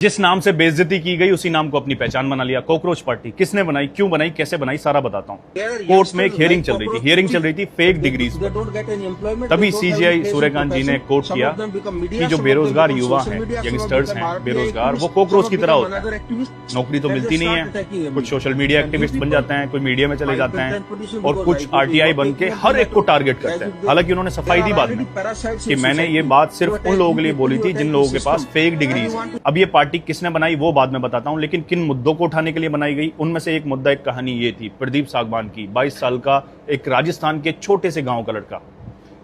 जिस नाम से बेइज्जती की गई उसी नाम को अपनी पहचान बना लिया। कॉकरोच पार्टी किसने बनाई, क्यों बनाई, कैसे बनाई, सारा बताता हूँ। कोर्ट में एक हियरिंग चल रही थी फेक डिग्रीज पर। तभी सीजीआई सूर्यकांत जी ने कोर्ट किया कि जो बेरोजगार युवा हैं, यंगस्टर्स हैं बेरोजगार, वो कॉकरोच की तरह होता है, नौकरी तो मिलती नहीं है। कुछ सोशल मीडिया एक्टिविस्ट बन जाते हैं, कोई मीडिया में चले जाते हैं और कुछ आरटीआई बन के हर एक को टारगेट करते हैं। हालांकि उन्होंने सफाई दी बाद में कि मैंने ये बात सिर्फ उन लोगों के लिए बोली थी जिन लोगों के पास फेक डिग्रीज है। अब ये पार्टी किसने बनाई वो बाद में बताता हूं, लेकिन किन मुद्दों को उठाने के लिए बनाई गई उनमें से एक मुद्दा, एक कहानी ये थी प्रदीप सागवान की। 22 साल का एक राजस्थान के छोटे से गांव का लड़का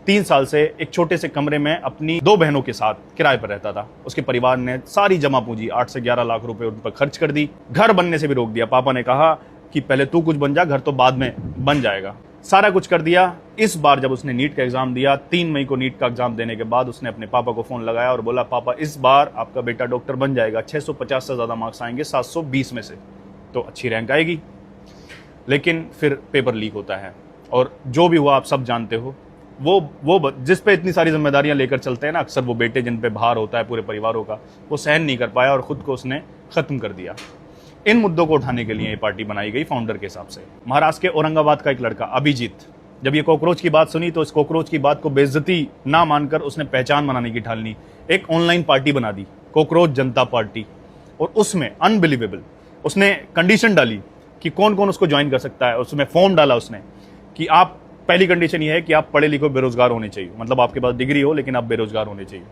3 साल से एक छोटे से कमरे में अपनी 2 बहनों के साथ किराए पर रहता था। उसके परिवार ने सारी जमा पूंजी 8 से 11 लाख रुपए उन पर खर्च कर दी। घर बनने से भी रोक दिया। पापा ने कहा कि पहले तू कुछ बन जा, घर तो बाद में बन जाएगा। सारा कुछ कर दिया। इस बार जब उसने नीट का एग्जाम दिया, 3 मई को नीट का एग्जाम देने के बाद उसने अपने पापा को फोन लगाया और बोला, पापा इस बार आपका बेटा डॉक्टर बन जाएगा, 650 से ज्यादा मार्क्स आएंगे 720 में से, तो अच्छी रैंक आएगी। लेकिन फिर पेपर लीक होता है और जो भी हुआ आप सब जानते हो। वो जिस पे इतनी सारी जिम्मेदारियां लेकर चलते हैं ना, अक्सर वो बेटे जिन पे भार होता है पूरे परिवारों का, वो सहन नहीं कर पाया और खुद को उसने खत्म कर दिया। इन मुद्दों को उठाने के लिए ये पार्टी बनाई गई फाउंडर के हिसाब से। महाराष्ट्र के औरंगाबाद का एक लड़का अभिजीत, जब ये कॉकरोच की बात सुनी तो इस कॉकरोच की बात को बेइज्जती ना मानकर उसने पहचान बनाने की ठान ली। एक ऑनलाइन पार्टी बना दी, कॉकरोच जनता पार्टी, और उसमें अनबिलीवेबल उसने कंडीशन डाली कि कौन कौन उसको ज्वाइन कर सकता है। उसमें फॉर्म डाला उसने कि आप, पहली कंडीशन ये है कि आप पढ़े लिखे बेरोजगार होने चाहिए, मतलब आपके पास डिग्री हो लेकिन आप बेरोजगार होने चाहिए।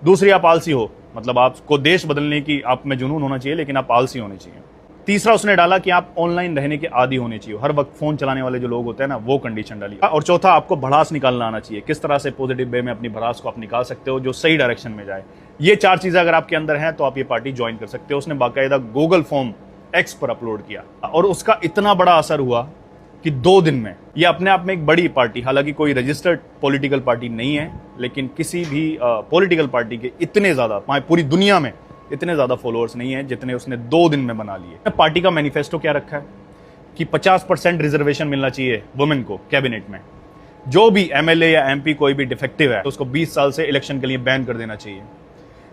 दूसरी, आप आलसी हो, मतलब आपको देश बदलने की आप में जुनून होना चाहिए लेकिन आप आलसी होने चाहिए। तीसरा उसने डाला कि आप ऑनलाइन रहने के आदी होने चाहिए, हर वक्त फोन चलाने वाले जो लोग होते हैं ना, वो कंडीशन डाली। और चौथा, आपको भड़ास निकालना आना चाहिए, किस तरह से पॉजिटिव वे में अपनी भड़ास को आप निकाल सकते हो जो सही डायरेक्शन में जाए। ये 4 चीजें अगर आपके अंदर हैं तो आप ये पार्टी ज्वाइन कर सकते हो। उसने बाकायदा गूगल फॉर्म एक्स पर अपलोड किया और उसका इतना बड़ा असर हुआ कि 2 दिन में ये अपने आप में एक बड़ी पार्टी, हालांकि कोई रजिस्टर्ड पॉलिटिकल पार्टी नहीं है, लेकिन किसी भी पॉलिटिकल पार्टी के इतने ज्यादा, पूरी दुनिया में इतने ज्यादा फॉलोअर्स नहीं है जितने उसने 2 दिन में बना लिए। पार्टी का मैनिफेस्टो क्या रखा है कि 50% रिजर्वेशन मिलना चाहिए वुमेन को कैबिनेट में। जो भी एमएलए या एमपी कोई भी डिफेक्टिव है तो उसको 20 साल से इलेक्शन के लिए बैन कर देना चाहिए।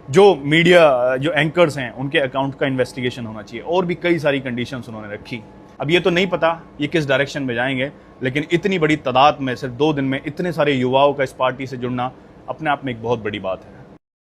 जो मीडिया, जो एंकर्स हैं, उनके अकाउंट का इन्वेस्टिगेशन होना चाहिए, और भी कई सारी कंडीशंस उन्होंने रखी। अब ये तो नहीं पता ये किस डायरेक्शन में जाएंगे, लेकिन इतनी बड़ी तादाद में सिर्फ 2 दिन में इतने सारे युवाओं का इस पार्टी से जुड़ना अपने आप में एक बहुत बड़ी बात है।